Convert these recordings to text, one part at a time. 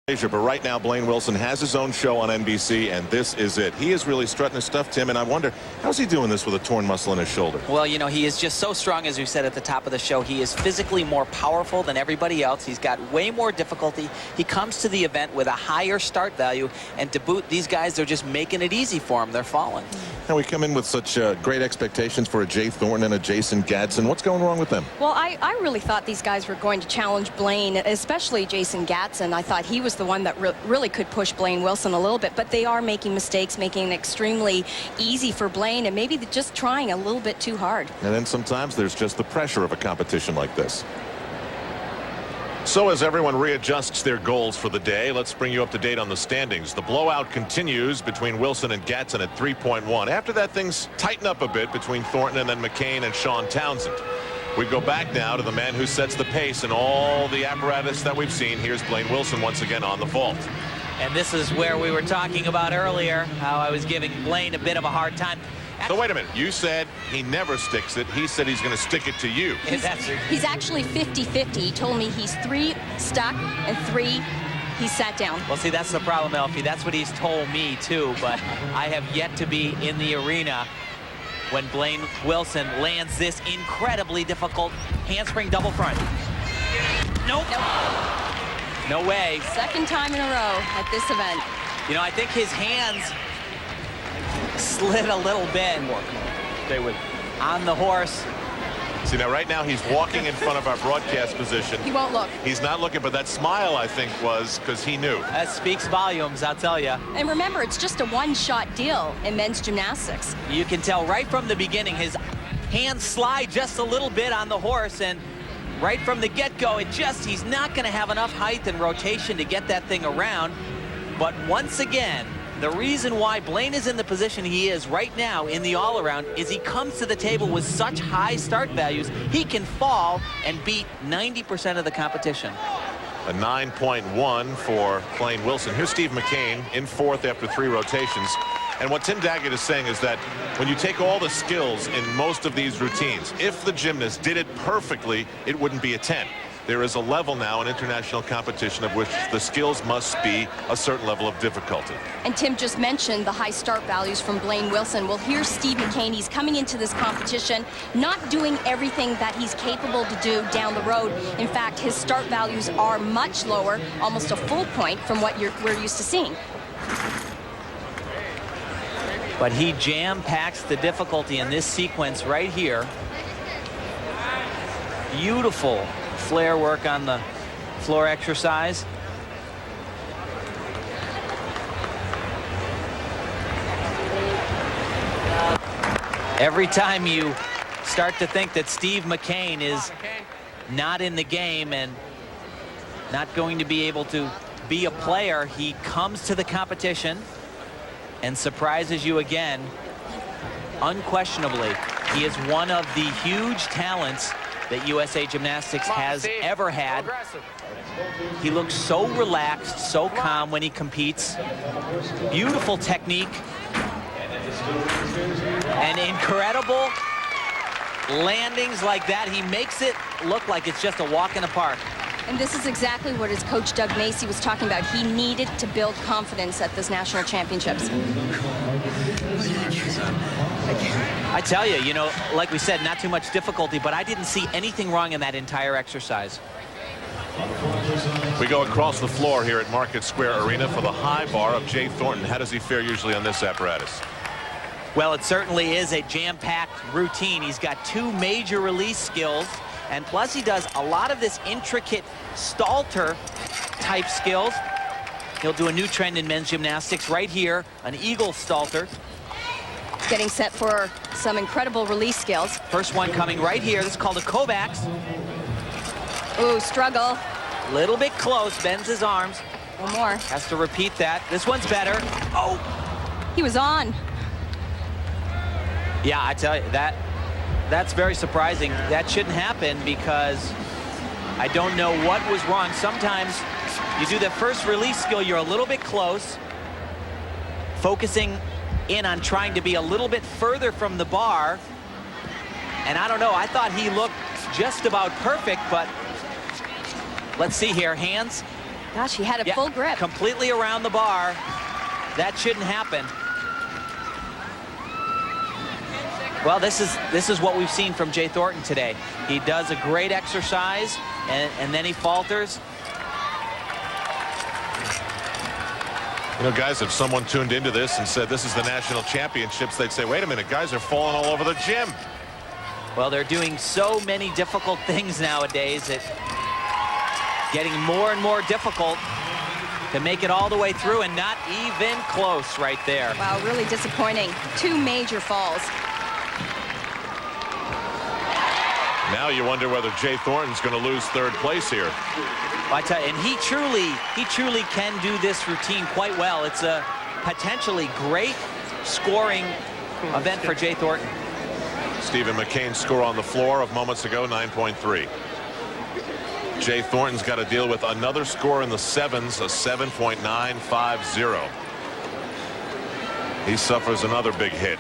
But right now, Blaine Wilson has his own show on NBC, and this is it. He is really strutting his stuff, Tim, and I wonder, how's he doing this with a torn muscle in his shoulder? Well, you know, he is just so strong, as we said at the top of the show. He is physically more powerful than everybody else. He's got way more difficulty. He comes to the event with a higher start value, and to boot, these guys, they're just making it easy for him. They're falling. And we come in with such great expectations for a Jay Thornton and a Jason Gadsden. What's going wrong with them? Well, I really thought these guys were going to challenge Blaine, especially Jason Gadsden. I thought he was the one that really could push Blaine Wilson a little bit, but they are making mistakes, making it extremely easy for Blaine, and maybe they're just trying a little bit too hard. And then sometimes there's just the pressure of a competition like this. So as everyone readjusts their goals for the day, let's bring you up to date on the standings. The blowout continues between Wilson and Gadsden at 3.1. After that, things tighten up a bit between Thornton and then McCain and Shawn Townsend. We go back now to the man who sets the pace in all the apparatus that we've seen. Here's Blaine Wilson once again on the vault. And this is where we were talking about earlier, how I was giving Blaine a bit of a hard time. So wait a minute, you said he never sticks it. He said he's going to stick it to you. He's actually 50-50. He told me he's 3 stuck and 3 he sat down. Well, see, that's the problem, Elfie. That's what he's told me, too. But I have yet to be in the arena when Blaine Wilson lands this incredibly difficult handspring double front. Nope. No way. Second time in a row at this event. You know, I think his hands slid a little bit. Stay with on the horse. See, now right now he's walking in front of our broadcast position. He won't look. He's not looking, but that smile, I think, was because he knew. That speaks volumes, I'll tell you. And remember, it's just a one-shot deal in men's gymnastics. You can tell right from the beginning his hands slide just a little bit on the horse, and right from the get-go, he's not going to have enough height and rotation to get that thing around. But once again, the reason why Blaine is in the position he is right now in the all-around is he comes to the table with such high start values, he can fall and beat 90% of the competition. A 9.1 for Blaine Wilson. Here's Steve McCain in fourth after 3 rotations. And what Tim Daggett is saying is that when you take all the skills in most of these routines, if the gymnast did it perfectly, it wouldn't be a 10. There is a level now in international competition of which the skills must be a certain level of difficulty. And Tim just mentioned the high start values from Blaine Wilson. Well, here's Steve McCain. He's coming into this competition not doing everything that he's capable to do down the road. In fact, his start values are much lower, almost a full point from what we're used to seeing. But he jam-packs the difficulty in this sequence right here. Beautiful flare work on the floor exercise. Every time you start to think that Steve McCain is not in the game and not going to be able to be a player, he comes to the competition and surprises you again. Unquestionably, he is one of the huge talents that USA Gymnastics has ever had. He looks so relaxed, so calm when he competes. Beautiful technique. And incredible landings like that. He makes it look like it's just a walk in the park. And this is exactly what his coach Doug Macy was talking about. He needed to build confidence at this national championships. I tell you, you know, like we said, not too much difficulty, but I didn't see anything wrong in that entire exercise. We go across the floor here at Market Square Arena for the high bar of Jay Thornton. How does he fare usually on this apparatus? Well, it certainly is a jam-packed routine. He's got 2 major release skills, and plus he does a lot of this intricate Stalter type skills. He'll do a new trend in men's gymnastics right here, an Eagle Stalter. Getting set for some incredible release skills. First one coming right here. This is called a Kovacs. Ooh, struggle. Little bit close, bends his arms. One more. Has to repeat that. This one's better. Oh! He was on. Yeah, I tell you, that's very surprising. That shouldn't happen because I don't know what was wrong. Sometimes you do the first release skill, you're a little bit close, focusing in on trying to be a little bit further from the bar. And I don't know, I thought he looked just about perfect, but let's see here. Hands Gosh, he had a Yeah, full grip. completely around the bar. That shouldn't happen. Well, this is what we've seen from Jay Thornton today. He does a great exercise, and then he falters. You know, guys, if someone tuned into this and said this is the national championships, they'd say, wait a minute, guys are falling all over the gym. Well, they're doing so many difficult things nowadays. It's getting more and more difficult to make it all the way through, and not even close right there. Wow, really disappointing. 2 major falls. Now you wonder whether Jay Thornton's going to lose 3rd place here. I tell you, and he truly can do this routine quite well. It's a potentially great scoring event for Jay Thornton. Stephen McCain's score on the floor of moments ago, 9.3. Jay Thornton's got to deal with another score in the 7s, a 7.950. He suffers another big hit.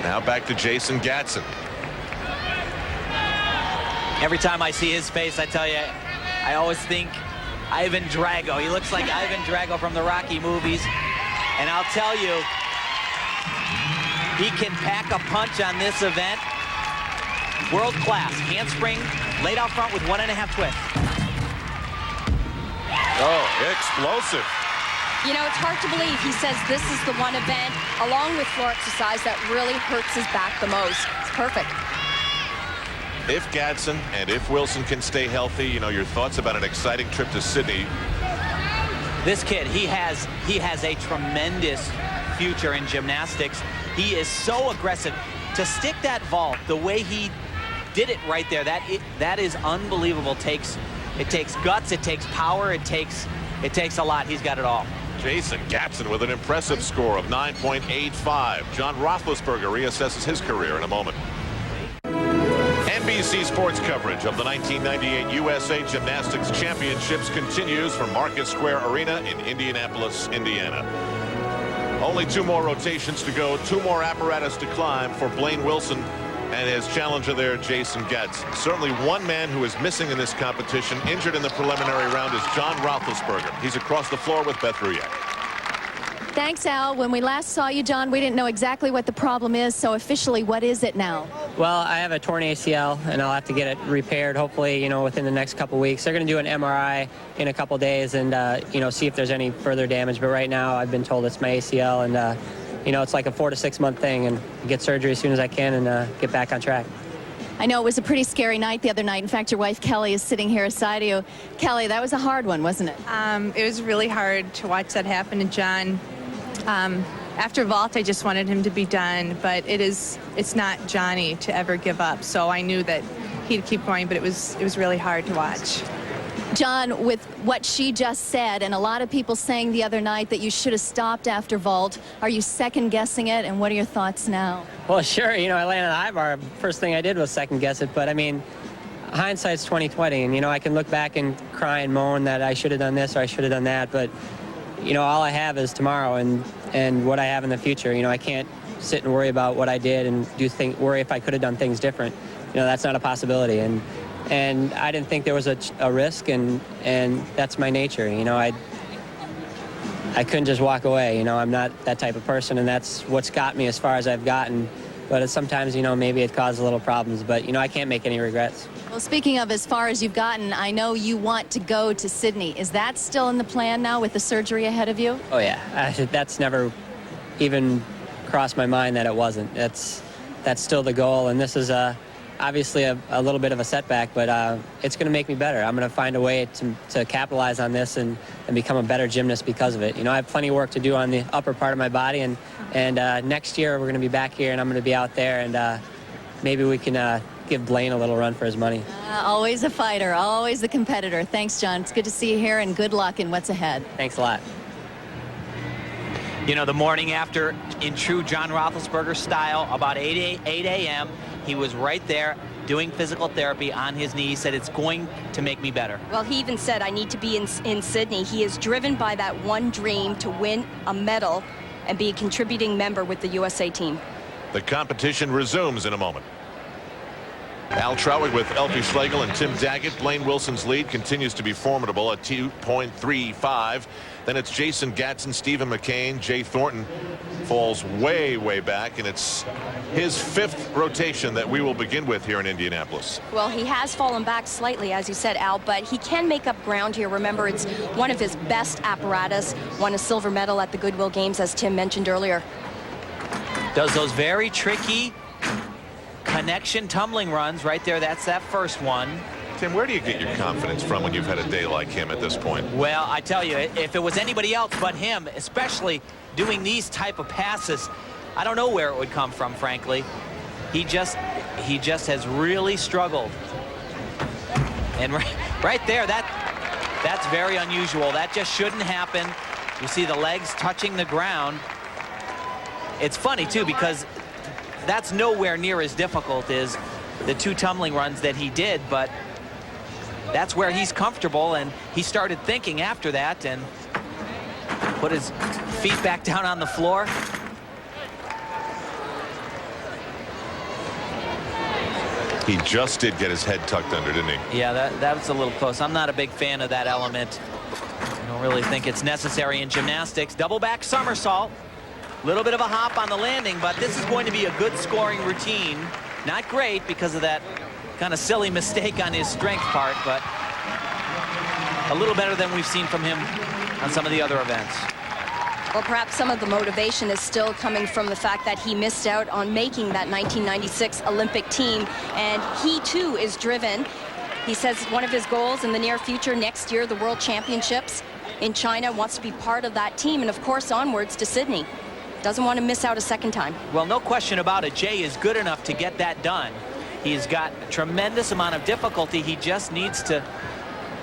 Now back to Jason Gatson. Every time I see his face, I tell you, I always think Ivan Drago. He looks like Ivan Drago from the Rocky movies. And I'll tell you, he can pack a punch on this event. World class. Handspring laid out front with 1.5 twists. Oh, explosive. You know, it's hard to believe he says this is the one event, along with floor exercise, that really hurts his back the most. It's perfect. If Gatson and if Wilson can stay healthy, you know, your thoughts about an exciting trip to Sydney. This kid, he has a tremendous future in gymnastics. He is so aggressive. To stick that vault the way he did it right there, that is unbelievable. It takes guts, it takes power, it takes a lot. He's got it all. Jason Gatson with an impressive score of 9.85. John Roethlisberger reassesses his career in a moment. NBC Sports coverage of the 1998 USA Gymnastics Championships continues from Market Square Arena in Indianapolis, Indiana. Only 2 more rotations to go, 2 more apparatus to climb for Blaine Wilson and his challenger there, Jason Gatson. Certainly one man who is missing in this competition, injured in the preliminary round, is John Roethlisberger. He's across the floor with Beth Ruyak. Thanks, Al. When we last saw you, John, we didn't know exactly what the problem is, so officially, what is it now? Well, I have a torn ACL, and I'll have to get it repaired, hopefully, you know, within the next couple weeks. They're going to do an MRI in a couple days and, you know, see if there's any further damage. But right now, I've been told it's my ACL, and, you know, it's like a 4 to 6 month thing, and get surgery as soon as I can and get back on track. I know it was a pretty scary night the other night. In fact, your wife, Kelly, is sitting here beside you. Kelly, that was a hard one, wasn't it? It was really hard to watch that happen to John. After vault, I just wanted him to be done, but it's not Johnny to ever give up. So I knew that he'd keep going, but it was really hard to watch. John, with what she just said, and a lot of people saying the other night that you should have stopped after vault, are you second-guessing it, and what are your thoughts now? Well, sure, you know, I landed on the high bar. First thing I did was second-guess it, but, I mean, hindsight's 20/20, and, you know, I can look back and cry and moan that I should have done this or I should have done that, but, you know, all I have is tomorrow and what I have in the future. You know, I can't sit and worry about what I did and worry if I could have done things different. You know, that's not a possibility. And I didn't think there was a risk, and that's my nature. You know, I couldn't just walk away. You know, I'm not that type of person, and that's what's got me as far as I've gotten. But sometimes, you know, maybe it caused a little problems. But, you know, I can't make any regrets. Well, speaking of as far as you've gotten, I know you want to go to Sydney. Is that still in the plan now with the surgery ahead of you? Oh, yeah. That's never even crossed my mind that it wasn't. That's still the goal, and this is obviously a little bit of a setback, but it's going to make me better. I'm going to find a way to capitalize on this and become a better gymnast because of it. You know, I have plenty of work to do on the upper part of my body, and next year we're going to be back here, and I'm going to be out there, and maybe we can give Blaine a little run for his money. Always a fighter, always a competitor. Thanks, John. It's good to see you here, and good luck in what's ahead. Thanks a lot. You know, the morning after, in true John Roethlisberger style, about 8 a.m., he was right there doing physical therapy on his knee. He said, it's going to make me better. Well, he even said, I need to be in Sydney. He is driven by that one dream to win a medal and be a contributing member with the USA team. The competition resumes in a moment. Al Trautwig with Elfie Schlegel and Tim Daggett. Blaine Wilson's lead continues to be formidable at 2.35. Then it's Jason Gatson, Stephen McCain. Jay Thornton falls way, way back, and it's his 5th rotation that we will begin with here in Indianapolis. Well, he has fallen back slightly, as you said, Al, but he can make up ground here. Remember, it's one of his best apparatus. Won a silver medal at the Goodwill Games, as Tim mentioned earlier. Does those very tricky connection tumbling runs right there. That's that first one. Tim, where do you get your confidence from when you've had a day like him at this point? Well, I tell you, if it was anybody else but him, especially doing these type of passes, I don't know where it would come from, frankly. He just has really struggled. And right there, that's very unusual. That just shouldn't happen. You see the legs touching the ground. It's funny, too, because that's nowhere near as difficult as the 2 tumbling runs that he did, but that's where he's comfortable, and he started thinking after that and put his feet back down on the floor. He just did get his head tucked under, didn't he? Yeah, that was a little close. I'm not a big fan of that element. I don't really think it's necessary in gymnastics. Double back somersault. Little bit of a hop on the landing, but this is going to be a good scoring routine. Not great because of that kind of silly mistake on his strength part, but a little better than we've seen from him on some of the other events. Well, perhaps some of the motivation is still coming from the fact that he missed out on making that 1996 Olympic team, and he too is driven. He says one of his goals in the near future, next year, the World Championships in China, wants to be part of that team, and of course onwards to Sydney. Doesn't want to miss out a second time. Well, no question about it. Jay is good enough to get that done. He's got a tremendous amount of difficulty. He just needs to,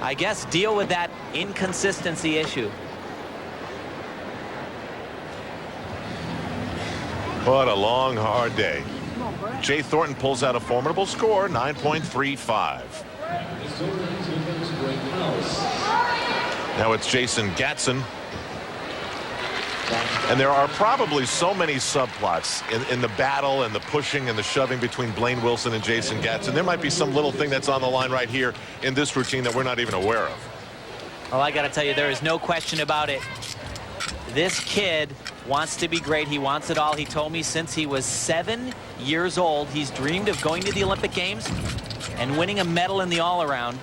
I guess, deal with that inconsistency issue. What a long, hard day. Jay Thornton pulls out a formidable score, 9.35. Now it's Jason Gatson. And there are probably so many subplots in the battle and the pushing and the shoving between Blaine Wilson and Jason Gatson. There might be some little thing that's on the line right here in this routine that we're not even aware of. Well, I got to tell you, there is no question about it. This kid wants to be great. He wants it all. He told me since he was 7 years old, he's dreamed of going to the Olympic Games and winning a medal in the all-around.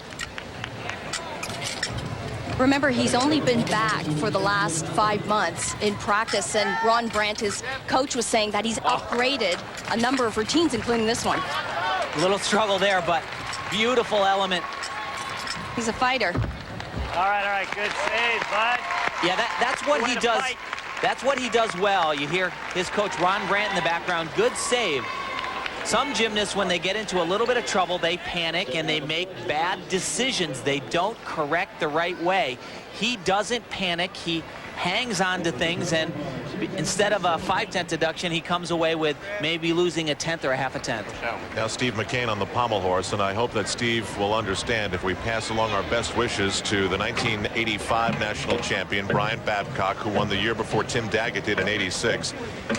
Remember, he's only been back for the last 5 months in practice, and Ron Brandt, his coach, was saying that he's upgraded a number of routines, including this one. A little struggle there, but beautiful element. He's a fighter. All right, good save, bud. Yeah, that's what he does. That's what he does well. You hear his coach Ron Brandt in the background. Good save. Some gymnasts, when they get into a little bit of trouble, they panic and they make bad decisions. They don't correct the right way. He doesn't panic. He hangs on to things, and instead of a 5/10 deduction, he comes away with maybe losing a 10th or a half a 10th. Now Steve McCain on the pommel horse, and I hope that Steve will understand if we pass along our best wishes to the 1985 national champion Brian Babcock, who won the year before Tim Daggett did in '86.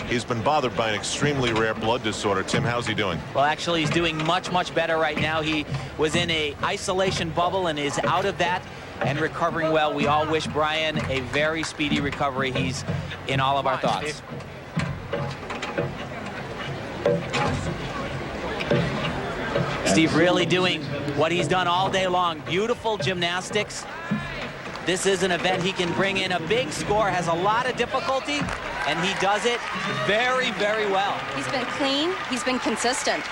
He's been bothered by an extremely rare blood disorder. Tim, how's he doing? Well, actually, he's doing much, much better right now. He was in a isolation bubble and is out of that and recovering well. We all wish Brian a very speedy recovery. He's in all of our thoughts. Steve really doing what he's done all day long. Beautiful gymnastics. This is an event he can bring in a big score, has a lot of difficulty, and he does it very, very well. He's been clean. He's been consistent.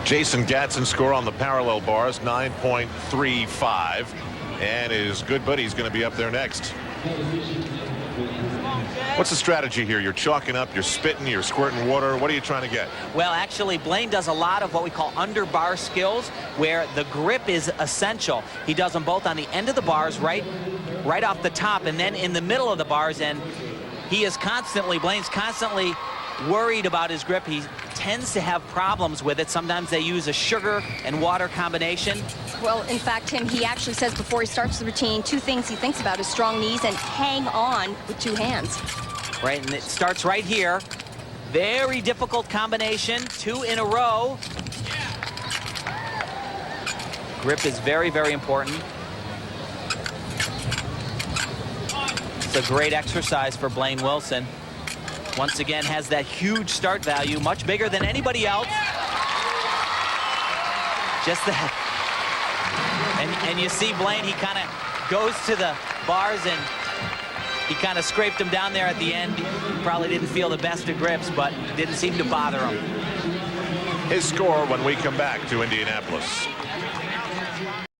Jason Gatson's score on the parallel bars, 9.35. And his good buddy's going to be up there next. What's the strategy here? You're chalking up, you're spitting, you're squirting water. What are you trying to get? Well, actually, Blaine does a lot of what we call under-bar skills, where the grip is essential. He does them both on the end of the bars, right off the top, and then in the middle of the bars. And Blaine's constantly worried about his grip. He tends to have problems with it. Sometimes they use a sugar and water combination. Well, in fact, Tim, he actually says before he starts the routine, 2 things he thinks about is strong knees and hang on with 2 hands. Right, and it starts right here. Very difficult combination, 2 in a row. Grip is very, very important. It's a great exercise for Blaine Wilson. Once again, has that huge start value, much bigger than anybody else. Just that. And you see Blaine, he kind of goes to the bars and he kind of scraped him down there at the end. He probably didn't feel the best of grips, but didn't seem to bother him. His score when we come back to Indianapolis.